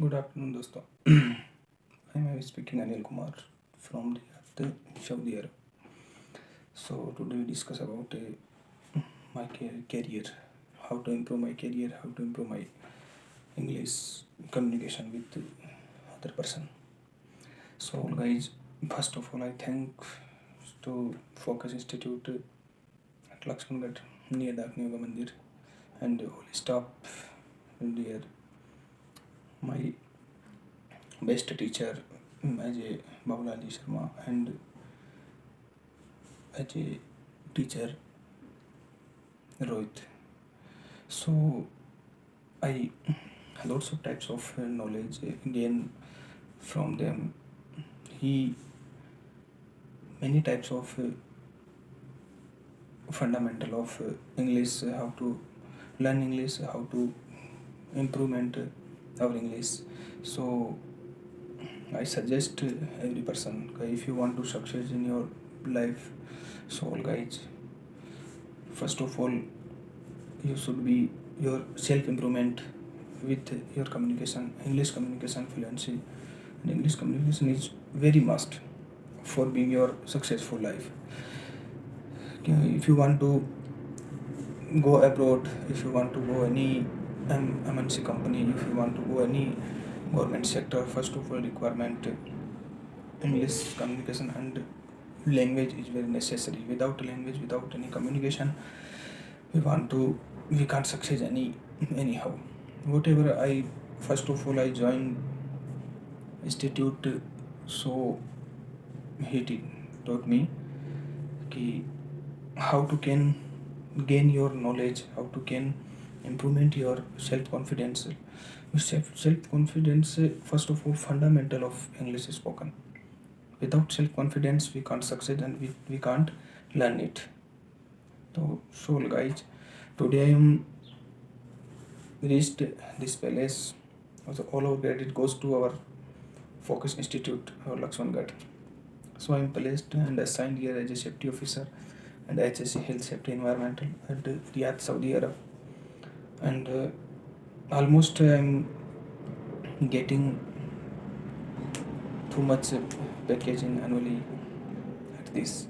Good afternoon, dosto. I'm speaking Anil Kumar from the Saudi Arab. So today we discuss about my career, how to improve my career, how to improve my English communication with other person. So guys, first of all, I thank to Focus Institute at Lakshmangarh near Dakni Yoga Mandir and all staff there. My best teacher as a Babulali Sharma and as a teacher Rohit. So I lots of types of knowledge gain from them. He many types of fundamental of English, how to learn English, how to improvement our English. So I suggest every person if you want to succeed in your life. So guys, first of all, you should be your self improvement with your communication, English communication fluency. And English communication is very must for being your successful life. If you want to go abroad, if you want to go any MNC company, if you want to go any government sector, first of all requirement English communication and language is very necessary. Without language, without any communication, we can't succeed anyhow. Whatever I first of all I joined institute, so he taught me ki how to can gain your knowledge, how to can improvement your self confidence. Self confidence, first of all, fundamental of English spoken. Without self confidence, we can't succeed and we can't learn it. So guys, today I am reached this place. Also, all our credit goes to our Focus Institute, our Lakshmangarh. So I am placed and assigned here as a safety officer and HSC Health Safety Environmental at Riyadh, Saudi Arab. And almost I am getting too much packaging annually at this.